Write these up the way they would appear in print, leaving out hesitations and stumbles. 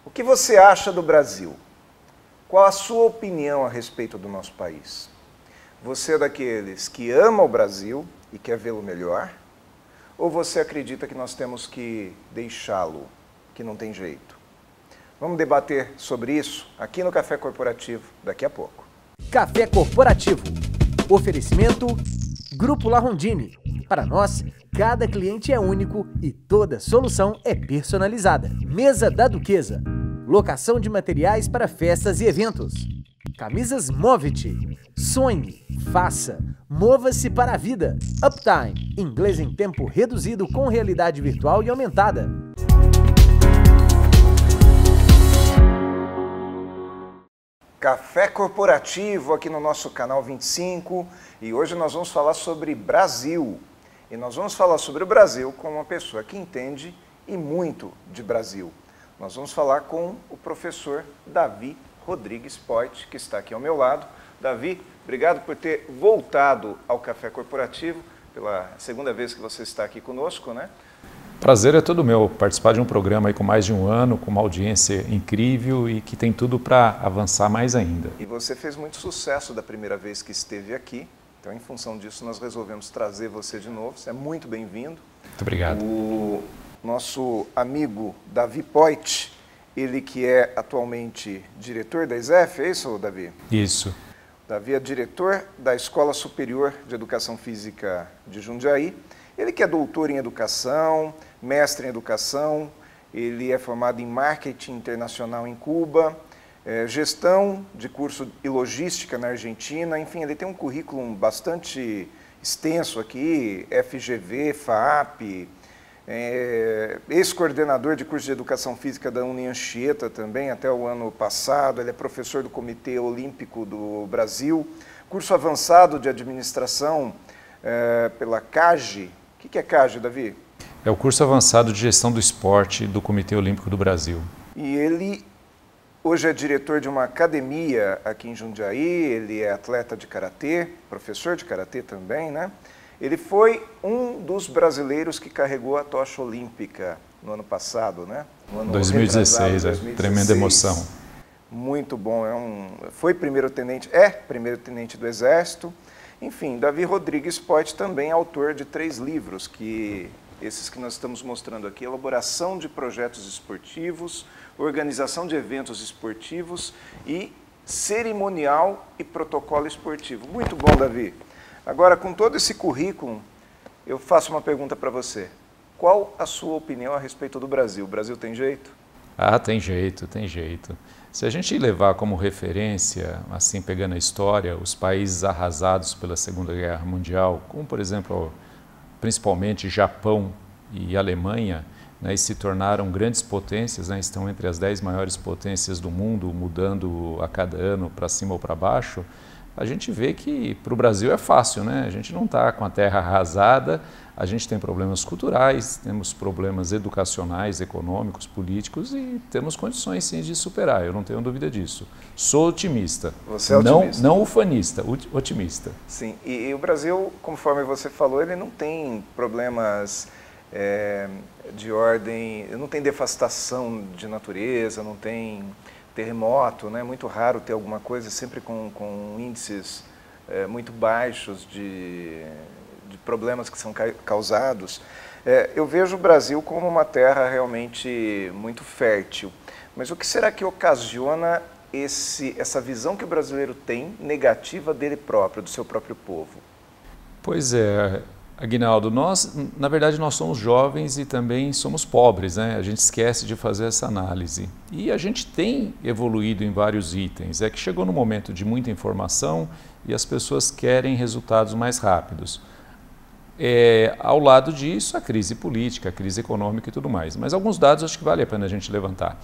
O que você acha do Brasil? Qual a sua opinião a respeito do nosso país? Você é daqueles que ama o Brasil e quer vê-lo melhor? Ou você acredita que nós temos que deixá-lo, que não tem jeito? Vamos debater sobre isso aqui no Café Corporativo daqui a pouco. Café Corporativo. Oferecimento Grupo La Rondine. Para nós, cada cliente é único e toda solução é personalizada. Mesa da Duquesa. Locação de materiais para festas e eventos. Camisas Movit. Sonhe, faça, mova-se para a vida. Uptime. Inglês em tempo reduzido com realidade virtual e aumentada. Café Corporativo aqui no nosso canal 25 e hoje nós vamos falar sobre Brasil. E nós vamos falar sobre o Brasil com uma pessoa que entende e muito de Brasil. Nós vamos falar com o professor Davi Rodrigues Poit, que está aqui ao meu lado. Davi, obrigado por ter voltado ao Café Corporativo, pela segunda vez que você está aqui conosco, né? Prazer é todo meu, participar de um programa aí com mais de um ano, com uma audiência incrível e que tem tudo para avançar mais ainda. E você fez muito sucesso da primeira vez que esteve aqui, então em função disso nós resolvemos trazer você de novo, você é muito bem-vindo. Muito obrigado. O nosso amigo Davi Poit, ele que é atualmente diretor da ESEF, é isso, Davi? Isso. Davi é diretor da Escola Superior de Educação Física de Jundiaí. Ele que é doutor em educação, mestre em educação, ele é formado em marketing internacional em Cuba, gestão de curso e logística na Argentina, enfim, ele tem um currículo bastante extenso aqui, FGV, FAAP, ex-coordenador de curso de educação física da Unianchieta também, até o ano passado, ele é professor do Comitê Olímpico do Brasil, curso avançado de administração pela CAGE. O que é CAGE, Davi? É o curso avançado de gestão do esporte do Comitê Olímpico do Brasil. E ele hoje é diretor de uma academia aqui em Jundiaí, ele é atleta de karatê, professor de karatê também, né? Ele foi um dos brasileiros que carregou a tocha olímpica no ano passado, né? No ano 2016, 2016, tremenda emoção. Muito bom, foi primeiro-tenente do Exército. Enfim, Davi Rodrigues Poit também é autor de 3 livros, esses que nós estamos mostrando aqui, elaboração de projetos esportivos, organização de eventos esportivos e cerimonial e protocolo esportivo. Muito bom, Davi. Agora, com todo esse currículo, eu faço uma pergunta para você. Qual a sua opinião a respeito do Brasil? O Brasil tem jeito? Ah, tem jeito, tem jeito. Se a gente levar como referência, assim pegando a história, os países arrasados pela Segunda Guerra Mundial, como por exemplo, principalmente Japão e Alemanha, né, e se tornaram grandes potências, né, estão entre as 10 maiores potências do mundo, mudando a cada ano para cima ou para baixo, a gente vê que para o Brasil é fácil, né? A gente não está com a terra arrasada, a gente tem problemas culturais, temos problemas educacionais, econômicos, políticos e temos condições sim de superar, eu não tenho dúvida disso. Sou otimista. Você é otimista? Não ufanista, otimista. Sim, e o Brasil, conforme você falou, ele não tem problemas de ordem, não tem devastação de natureza, não tem terremoto, né? É muito raro ter alguma coisa, sempre com índices muito baixos de problemas que são causados. Eu vejo o Brasil como uma terra realmente muito fértil. Mas o que será que ocasiona essa visão que o brasileiro tem negativa dele próprio, do seu próprio povo? Pois é, Aguinaldo, na verdade nós somos jovens e também somos pobres, né? A gente esquece de fazer essa análise. E a gente tem evoluído em vários itens, é que chegou no momento de muita informação e as pessoas querem resultados mais rápidos. Ao lado disso, a crise política, a crise econômica e tudo mais. Mas alguns dados acho que vale a pena a gente levantar.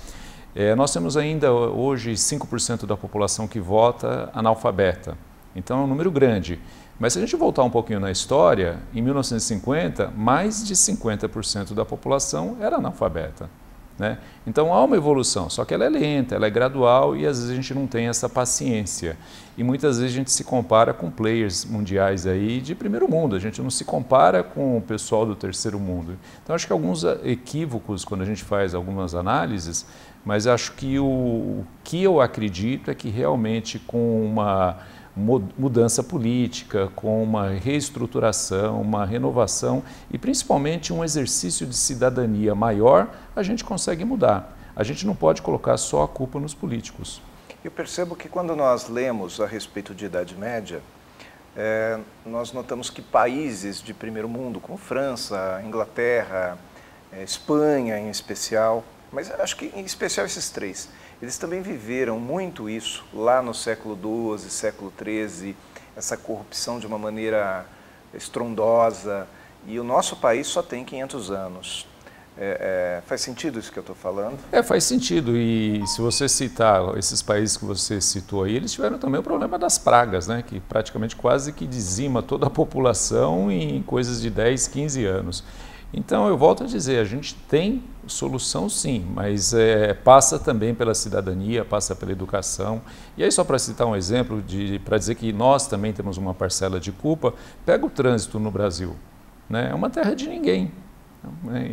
Nós temos ainda hoje 5% da população que vota analfabeta, então é um número grande. Mas se a gente voltar um pouquinho na história, em 1950, mais de 50% da população era analfabeta. né? Então há uma evolução, só que ela é lenta, ela é gradual e às vezes a gente não tem essa paciência. E muitas vezes a gente se compara com players mundiais aí de primeiro mundo, a gente não se compara com o pessoal do terceiro mundo. Então acho que alguns equívocos quando a gente faz algumas análises, mas acho que o que eu acredito é que realmente com uma mudança política, com uma reestruturação, uma renovação e principalmente um exercício de cidadania maior, a gente consegue mudar. A gente não pode colocar só a culpa nos políticos. Eu percebo que quando nós lemos a respeito de Idade Média, nós notamos que países de primeiro mundo, como França, Inglaterra, Espanha em especial, mas acho que em especial esses três, eles também viveram muito isso lá no século XII, século XIII, essa corrupção de uma maneira estrondosa, e o nosso país só tem 500 anos. Faz sentido isso que eu estou falando? Faz sentido, e se você citar esses países que você citou aí, eles tiveram também o problema das pragas, né, que praticamente quase que dizima toda a população em coisas de 10, 15 anos. Então, eu volto a dizer, a gente tem solução sim, mas passa também pela cidadania, passa pela educação. E aí, só para citar um exemplo, para dizer que nós também temos uma parcela de culpa, pega o trânsito no Brasil, né? É uma terra de ninguém.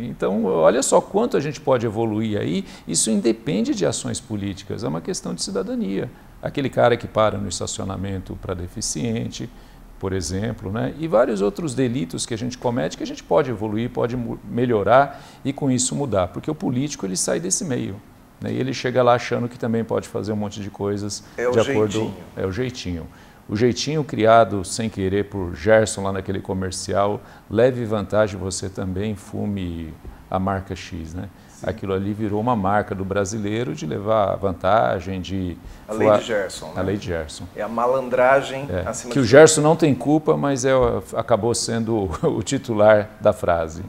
Então, olha só quanto a gente pode evoluir aí, isso independe de ações políticas, é uma questão de cidadania. Aquele cara que para no estacionamento para deficiente, por exemplo, né? E vários outros delitos que a gente comete que a gente pode evoluir, pode melhorar e com isso mudar, porque o político ele sai desse meio, né? E ele chega lá achando que também pode fazer um monte de coisas de acordo... É o jeitinho. O jeitinho criado sem querer por Gerson lá naquele comercial, leve vantagem você também, fume a marca X, né? Sim. Aquilo ali virou uma marca do brasileiro de levar vantagem, de... A lei de Gerson, né? A lei de Gerson. É a malandragem acima que o Gerson não tem culpa, mas acabou sendo o titular da frase.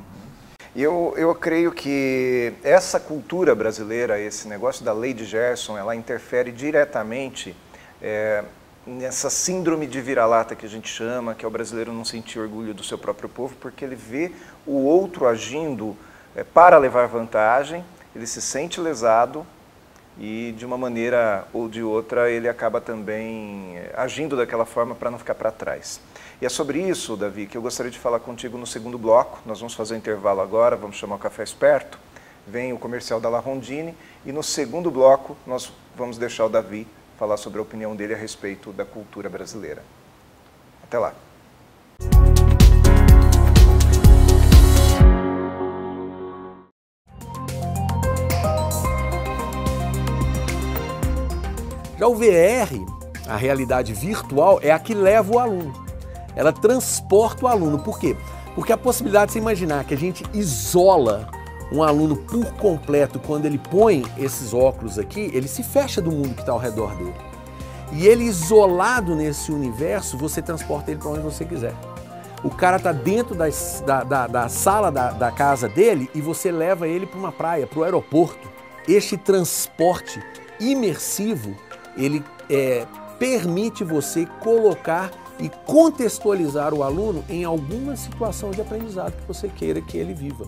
Eu creio que essa cultura brasileira, esse negócio da lei de Gerson, ela interfere diretamente nessa síndrome de vira-lata que a gente chama, que é o brasileiro não sentir orgulho do seu próprio povo, porque ele vê o outro agindo para levar vantagem, ele se sente lesado e de uma maneira ou de outra ele acaba também agindo daquela forma para não ficar para trás. E é sobre isso, Davi, que eu gostaria de falar contigo no segundo bloco. Nós vamos fazer um intervalo agora, vamos chamar o Café Esperto, vem o comercial da La Rondine e no segundo bloco nós vamos deixar o Davi falar sobre a opinião dele a respeito da cultura brasileira. Até lá. Já o VR, a realidade virtual, é a que leva o aluno. Ela transporta o aluno. Por quê? Porque a possibilidade de você imaginar que a gente isola um aluno por completo quando ele põe esses óculos aqui, ele se fecha do mundo que está ao redor dele. E ele isolado nesse universo, você transporta ele para onde você quiser. O cara está dentro da sala da casa dele e você leva ele para uma praia, para o aeroporto. Este transporte imersivo, ele permite você colocar e contextualizar o aluno em alguma situação de aprendizado que você queira que ele viva.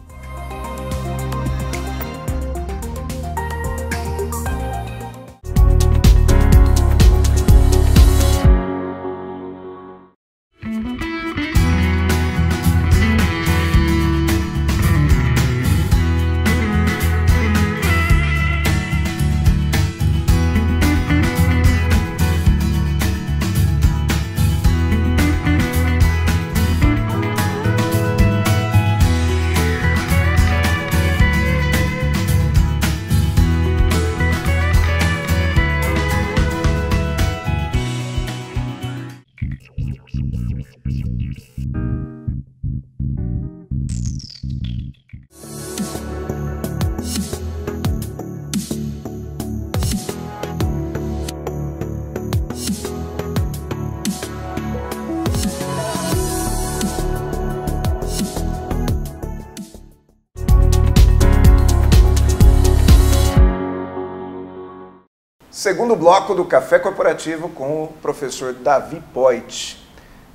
Segundo bloco do Café Corporativo com o professor Davi Poit.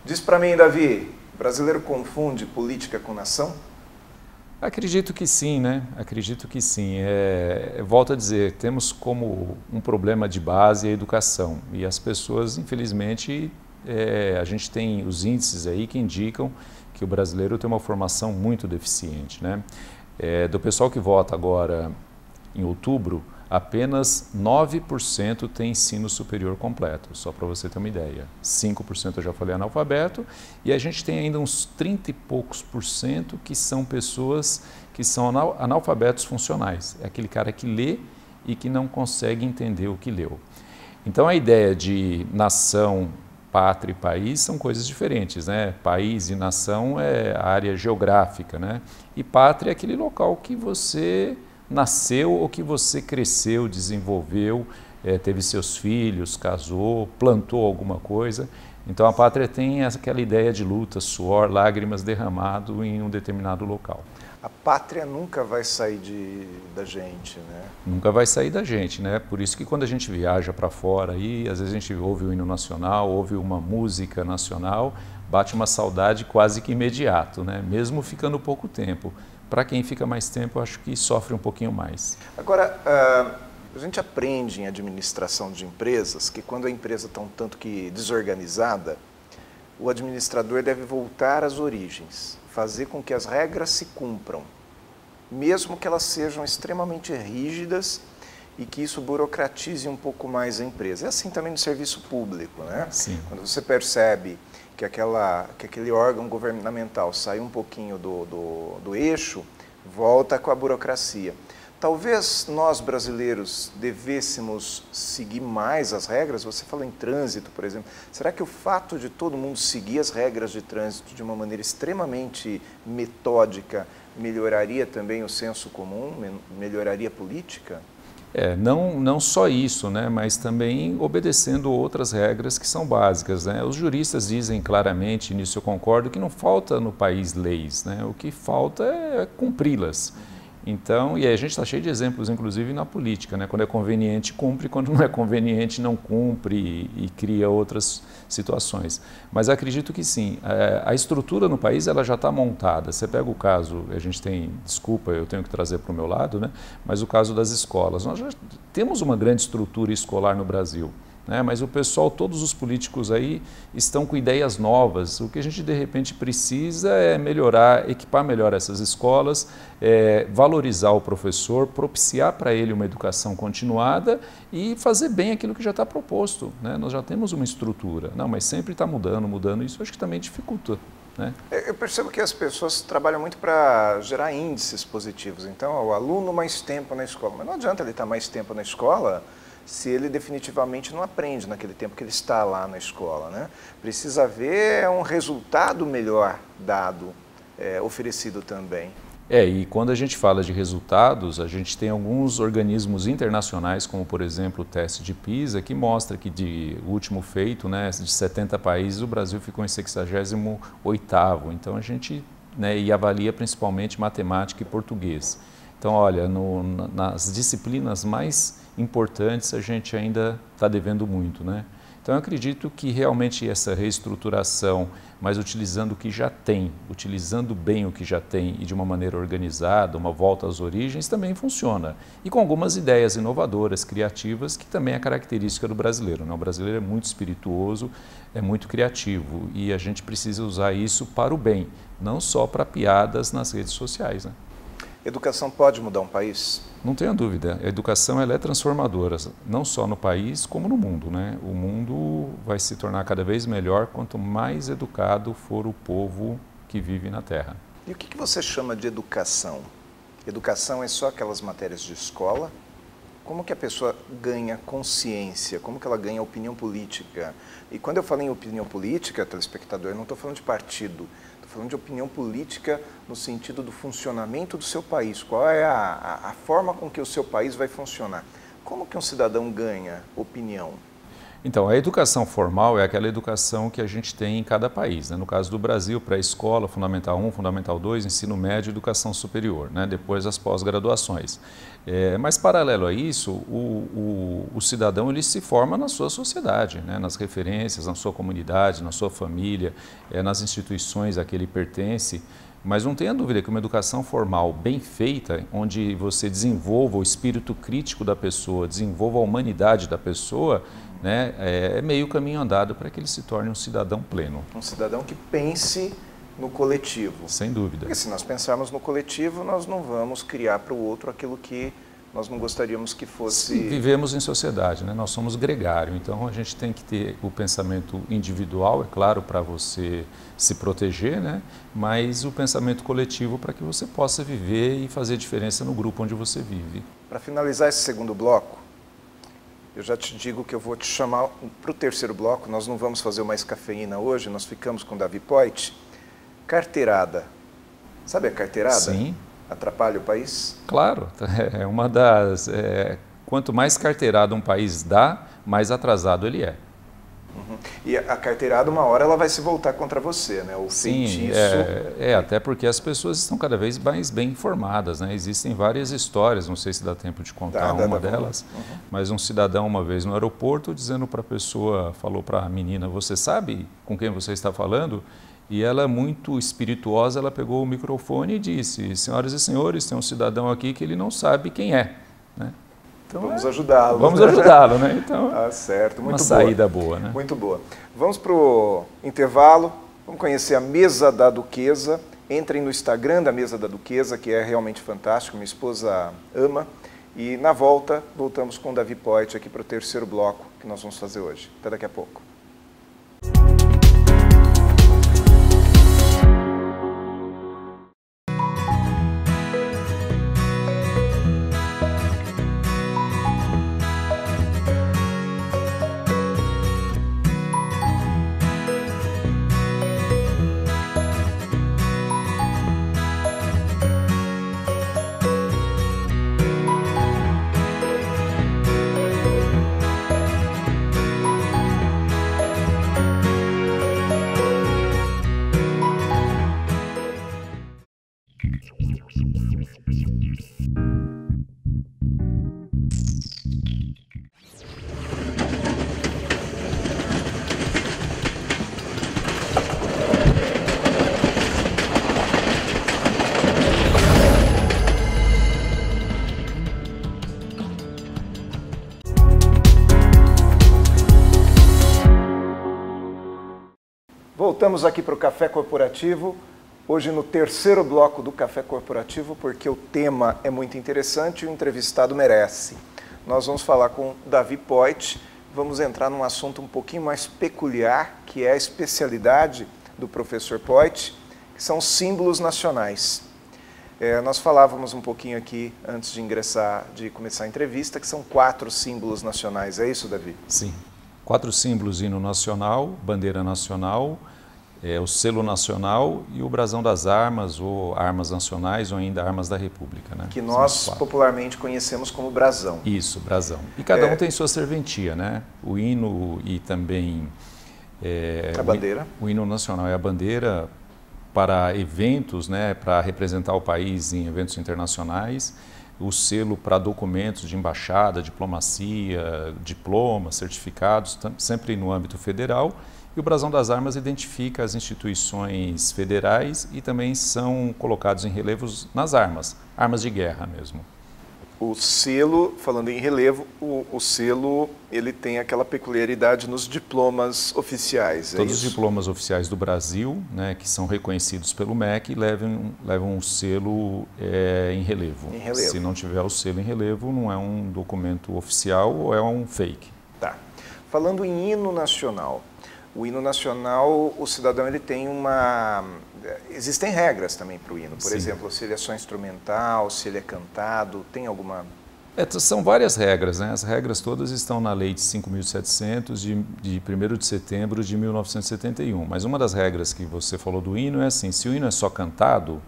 Diz para mim, Davi, o brasileiro confunde política com nação? Acredito que sim, né? Acredito que sim. Volto a dizer, temos como um problema de base a educação. E as pessoas, infelizmente, a gente tem os índices aí que indicam que o brasileiro tem uma formação muito deficiente, né? Do pessoal que vota agora em outubro, apenas 9% tem ensino superior completo, só para você ter uma ideia. 5% eu já falei analfabeto, e a gente tem ainda uns 30 e poucos por cento que são pessoas que são analfabetos funcionais. É aquele cara que lê e que não consegue entender o que leu. Então a ideia de nação, pátria e país são coisas diferentes, né? País e nação é a área geográfica, né? E pátria é aquele local que você nasceu ou que você cresceu, desenvolveu, teve seus filhos, casou, plantou alguma coisa. Então a pátria tem aquela ideia de luta, suor, lágrimas derramado em um determinado local. A pátria nunca vai sair da gente, né? Nunca vai sair da gente, né? Por isso que quando a gente viaja para fora, aí, às vezes a gente ouve o hino nacional, ouve uma música nacional, bate uma saudade quase que imediato, né? Mesmo ficando pouco tempo. Para quem fica mais tempo, eu acho que sofre um pouquinho mais. Agora, a gente aprende em administração de empresas que quando a empresa está um tanto que desorganizada, o administrador deve voltar às origens, fazer com que as regras se cumpram, mesmo que elas sejam extremamente rígidas e que isso burocratize um pouco mais a empresa. É assim também no serviço público, né? Sim. Quando você percebe que aquele órgão governamental sai um pouquinho do eixo, volta com a burocracia. Talvez nós brasileiros devêssemos seguir mais as regras. Você falou em trânsito, por exemplo. Será que o fato de todo mundo seguir as regras de trânsito de uma maneira extremamente metódica melhoraria também o senso comum, melhoraria a política? Não só isso, né, mas também obedecendo outras regras que são básicas, né? Os juristas dizem claramente, nisso eu concordo, que não falta no país leis, né? O que falta é cumpri-las. Então, e a gente está cheio de exemplos, inclusive na política, né? Quando é conveniente, cumpre, quando não é conveniente, não cumpre e cria outras situações. Mas acredito que sim, a estrutura no país ela já está montada. Você pega o caso, a gente tem, desculpa, eu tenho que trazer para o meu lado, né? Mas o caso das escolas. Nós já temos uma grande estrutura escolar no Brasil. Mas o pessoal, todos os políticos aí estão com ideias novas. O que a gente de repente precisa é melhorar, equipar melhor essas escolas, valorizar o professor, propiciar para ele uma educação continuada e fazer bem aquilo que já está proposto, né? Nós já temos uma estrutura, mas sempre está mudando, isso acho que também dificulta. Né? Eu percebo que as pessoas trabalham muito para gerar índices positivos. Então, o aluno mais tempo na escola, mas não adianta ele estar mais tempo na escola se ele definitivamente não aprende naquele tempo que ele está lá na escola, né? Precisa haver um resultado melhor dado, oferecido também. E quando a gente fala de resultados, a gente tem alguns organismos internacionais, como por exemplo o teste de PISA, que mostra que o último feito, né, de 70 países, o Brasil ficou em 68º. Então a gente e avalia principalmente matemática e português. Então, olha, nas disciplinas mais importantes a gente ainda está devendo muito, né? Então, eu acredito que realmente essa reestruturação, mas utilizando o que já tem, utilizando bem o que já tem e de uma maneira organizada, uma volta às origens, também funciona. E com algumas ideias inovadoras, criativas, que também é característica do brasileiro, né? O brasileiro é muito espirituoso, é muito criativo e a gente precisa usar isso para o bem, não só para piadas nas redes sociais, né? Educação pode mudar um país? Não tenha dúvida. A educação ela é transformadora, não só no país, como no mundo, né? O mundo vai se tornar cada vez melhor quanto mais educado for o povo que vive na Terra. E o que você chama de educação? Educação é só aquelas matérias de escola? Como que a pessoa ganha consciência? Como que ela ganha opinião política? E quando eu falo em opinião política, telespectador, eu não estou falando de partido. Estou falando de opinião política no sentido do funcionamento do seu país. Qual é a forma com que o seu país vai funcionar? Como que um cidadão ganha opinião? Então, a educação formal é aquela educação que a gente tem em cada país, né? No caso do Brasil, pré-escola, Fundamental 1, Fundamental 2, ensino médio e educação superior, né? Depois as pós-graduações. Mas, paralelo a isso, o cidadão ele se forma na sua sociedade, né? Nas referências, na sua comunidade, na sua família, nas instituições a que ele pertence. Mas não tenha dúvida que uma educação formal bem feita, onde você desenvolva o espírito crítico da pessoa, desenvolva a humanidade da pessoa, né, é meio caminho andado para que ele se torne um cidadão pleno. Um cidadão que pense no coletivo. Sem dúvida. Porque se nós pensarmos no coletivo, nós não vamos criar para o outro aquilo que nós não gostaríamos que fosse... Sim, vivemos em sociedade, né? Nós somos gregário, então a gente tem que ter o pensamento individual, é claro, para você se proteger, né? Mas o pensamento coletivo para que você possa viver e fazer diferença no grupo onde você vive. Para finalizar esse segundo bloco, eu já te digo que eu vou te chamar para o terceiro bloco, nós não vamos fazer mais cafeína hoje, nós ficamos com o Davi Poit. Carteirada. Sabe a carteirada? Sim. Atrapalha o país? Claro, é uma das... quanto mais carteirada um país dá, mais atrasado ele é. Uhum. E a carteirada, uma hora, ela vai se voltar contra você, né? O Sim, feitiço... até porque as pessoas estão cada vez mais bem informadas, né? Existem várias histórias, não sei se dá tempo de contar uma delas, mas um cidadão uma vez no aeroporto dizendo para a pessoa, falou para a menina, você sabe com quem você está falando? E ela, muito espirituosa, ela pegou o microfone e disse, senhoras e senhores, tem um cidadão aqui que ele não sabe quem é. Né? Então, vamos ajudá-lo. Vamos ajudá-lo, né? Então, certo. Muito uma saída boa, né? Muito boa. Vamos para o intervalo, vamos conhecer a Mesa da Duquesa. Entrem no Instagram da Mesa da Duquesa, que é realmente fantástico, minha esposa ama. E na volta, voltamos com o Davi Poit aqui para o terceiro bloco que nós vamos fazer hoje. Até daqui a pouco. Voltamos aqui para o Café Corporativo, hoje no terceiro bloco do Café Corporativo, porque o tema é muito interessante e o entrevistado merece. Nós vamos falar com Davi Poit, vamos entrar num assunto um pouquinho mais peculiar, que é a especialidade do professor Poit, que são símbolos nacionais. Nós falávamos um pouquinho aqui, antes de começar a entrevista, que são 4 símbolos nacionais, é isso, Davi? Sim, 4 símbolos: hino nacional, bandeira nacional, o selo nacional e o brasão das armas, ou armas nacionais, ou ainda armas da República. Né? Que nós popularmente conhecemos como brasão. Isso, brasão. E cada um tem sua serventia, né? O hino e também... a bandeira. O hino nacional é a bandeira para eventos, né? Para representar o país em eventos internacionais. O selo para documentos de embaixada, diplomacia, diplomas, certificados, sempre no âmbito federal. E o brasão das armas identifica as instituições federais e também são colocados em relevos nas armas de guerra mesmo. O selo, falando em relevo, o selo ele tem aquela peculiaridade nos diplomas oficiais. Todos os diplomas oficiais do Brasil, né, que são reconhecidos pelo MEC, levam um selo em relevo. Em relevo. Se não tiver o selo em relevo, não é um documento oficial ou é um fake. Tá. Falando em hino nacional, o hino nacional, o cidadão ele tem uma... Existem regras também para o hino, por exemplo, se ele é só instrumental, se ele é cantado, tem alguma... São várias regras, né? As regras todas estão na Lei de 5.700 de 1º de setembro de 1971, mas uma das regras que você falou do hino é assim, se o hino é só cantado,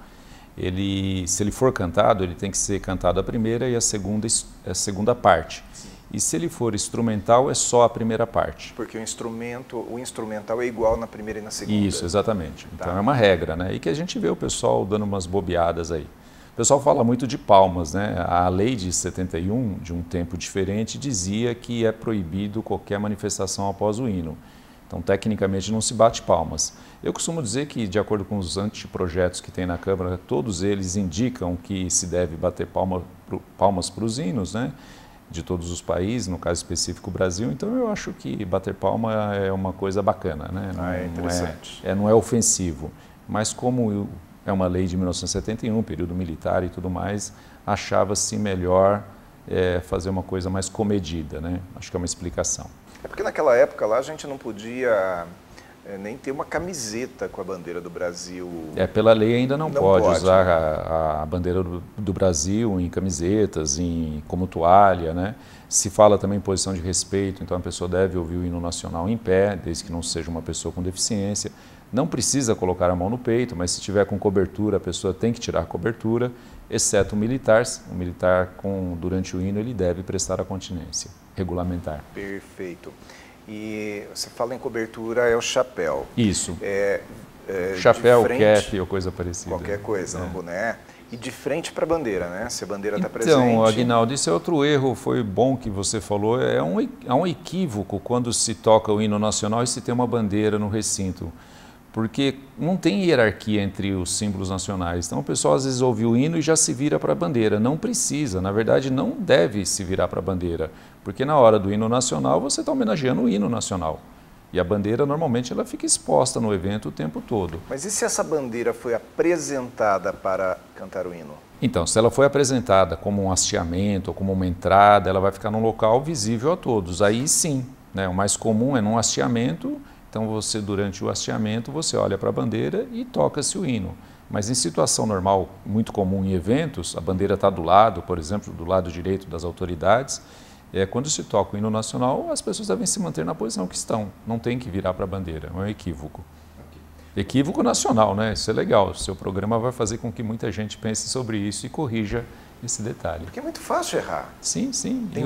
se ele for cantado, ele tem que ser cantado a primeira e a segunda parte. Sim. E se ele for instrumental, é só a primeira parte. Porque o instrumental é igual na primeira e na segunda. Isso, exatamente. Então é uma regra, né? E que a gente vê o pessoal dando umas bobeadas aí. O pessoal fala muito de palmas, né? A lei de 71, de um tempo diferente, dizia que é proibido qualquer manifestação após o hino. Então, tecnicamente, não se bate palmas. Eu costumo dizer que, de acordo com os anteprojetos que tem na Câmara, todos eles indicam que se deve bater palmas para os hinos, né, de todos os países, no caso específico o Brasil. Então, eu acho que bater palma é uma coisa bacana, né? É interessante. Não é ofensivo. Mas como é uma lei de 1971, período militar e tudo mais, achava-se melhor fazer uma coisa mais comedida, né? Acho que é uma explicação. É porque naquela época lá a gente não podia nem ter uma camiseta com a bandeira do Brasil. Pela lei ainda não pode usar né? a bandeira do Brasil em camisetas, como toalha, né? Se fala também em posição de respeito, então a pessoa deve ouvir o hino nacional em pé, desde que não seja uma pessoa com deficiência. Não precisa colocar a mão no peito, mas se tiver com cobertura, a pessoa tem que tirar a cobertura, exceto o militar. O militar, durante o hino, ele deve prestar a continência regulamentar. Perfeito. E você fala em cobertura, é o chapéu. Isso. Chapéu, cap ou coisa parecida. Qualquer coisa, um boné. E de frente para a bandeira, né? Se a bandeira está presente... Então, Aguinaldo, isso é outro erro, foi bom que você falou, é um equívoco quando se toca o hino nacional e se tem uma bandeira no recinto. Porque não tem hierarquia entre os símbolos nacionais. Então, o pessoal às vezes ouve o hino e já se vira para a bandeira. Não precisa, na verdade, não deve se virar para a bandeira. Porque na hora do hino nacional, você está homenageando o hino nacional. E a bandeira, normalmente, ela fica exposta no evento o tempo todo. Mas e se essa bandeira foi apresentada para cantar o hino? Então, se ela foi apresentada como um hasteamento ou como uma entrada, ela vai ficar num local visível a todos. Aí sim, né? O mais comum é num hasteamento. Então, durante o hasteamento, você olha para a bandeira e toca-se o hino. Mas em situação normal, muito comum em eventos, a bandeira está do lado, por exemplo, do lado direito das autoridades. Quando se toca o hino nacional, as pessoas devem se manter na posição que estão. Não tem que virar para a bandeira, é um equívoco. Equívoco nacional, né? Isso é legal. O seu programa vai fazer com que muita gente pense sobre isso e corrija esse detalhe. Porque é muito fácil errar. Sim, sim. Tem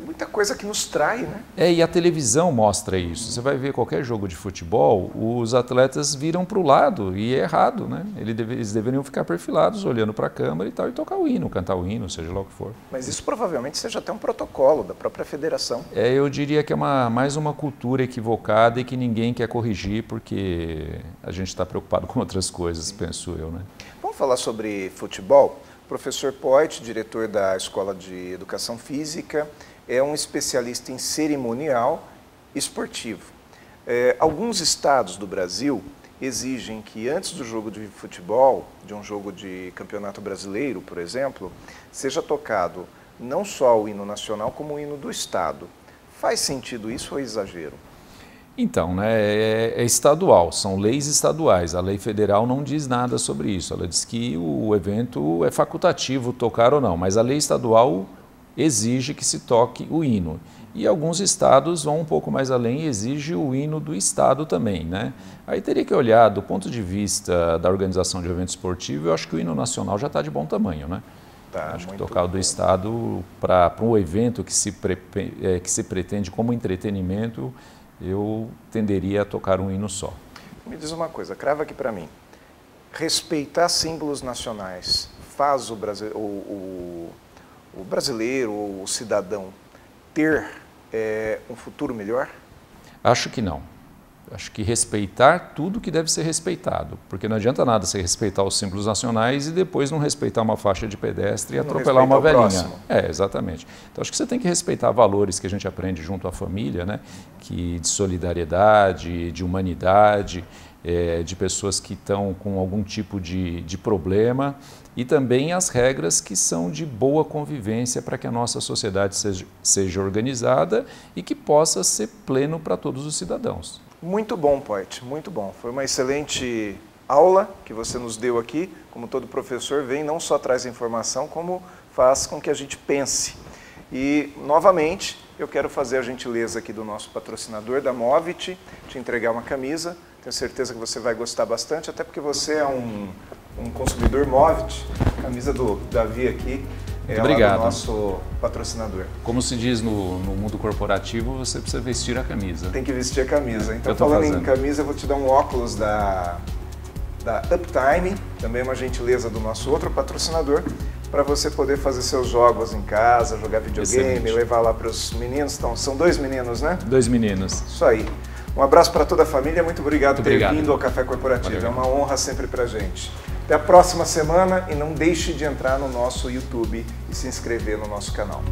muita coisa que nos trai, né? E a televisão mostra isso. Você vai ver qualquer jogo de futebol, os atletas viram para o lado e é errado, né? Eles deveriam ficar perfilados, olhando para a câmera e tal, e tocar o hino, cantar o hino, seja lá o que for. Mas isso provavelmente seja até um protocolo da própria federação. Eu diria que é mais uma cultura equivocada e que ninguém quer corrigir porque a gente está preocupado com outras coisas, penso eu, né? Vamos falar sobre futebol? O professor Poit, diretor da Escola de Educação Física, é um especialista em cerimonial esportivo. Alguns estados do Brasil exigem que antes do jogo de futebol, de um jogo de campeonato brasileiro, por exemplo, seja tocado não só o hino nacional, como o hino do estado. Faz sentido isso ou é exagero? Então, né, é estadual, são leis estaduais. A lei federal não diz nada sobre isso. Ela diz que o evento é facultativo tocar ou não, mas a lei estadual exige que se toque o hino. E alguns estados vão um pouco mais além e exigem o hino do estado também, né? Aí teria que olhar, do ponto de vista da organização de evento esportivo, eu acho que o hino nacional já está de bom tamanho, né? Acho que tocar o do estado para um evento que se pretende como entretenimento, eu tenderia a tocar um hino só. Me diz uma coisa, crava aqui para mim. Respeitar símbolos nacionais faz o brasileiro, o cidadão, ter um futuro melhor? Acho que não. Acho que respeitar tudo que deve ser respeitado, porque não adianta nada você respeitar os símbolos nacionais e depois não respeitar uma faixa de pedestre e atropelar uma velhinha. Exatamente. Então acho que você tem que respeitar valores que a gente aprende junto à família, né? De solidariedade, de humanidade, de pessoas que estão com algum tipo de problema e também as regras que são de boa convivência para que a nossa sociedade seja organizada e que possa ser pleno para todos os cidadãos. Muito bom, Poit, muito bom. Foi uma excelente aula que você nos deu aqui. Como todo professor vem, não só traz informação, como faz com que a gente pense. E, novamente, eu quero fazer a gentileza aqui do nosso patrocinador, da Movit, te entregar uma camisa. Tenho certeza que você vai gostar bastante, até porque você é um consumidor Movit. A camisa do Davi aqui é o nosso patrocinador. Como se diz no mundo corporativo, você precisa vestir a camisa. Tem que vestir a camisa. Então, falando em camisa, eu vou te dar um óculos da Uptime, também uma gentileza do nosso outro patrocinador, para você poder fazer seus jogos em casa, jogar videogame, Excelente. levar lá para os meninos. Então, são 2 meninos, né? 2 meninos. Isso aí. Um abraço para toda a família, muito obrigado por ter obrigado. vindo ao Café Corporativo. Valeu. É uma honra sempre para a gente. Até a próxima semana e não deixe de entrar no nosso YouTube e se inscrever no nosso canal.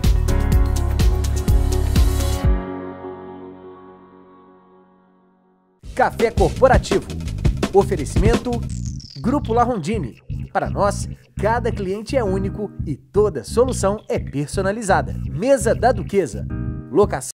Café Corporativo. Oferecimento Grupo La Rondine. Para nós, cada cliente é único e toda solução é personalizada. Mesa da Duquesa. Locação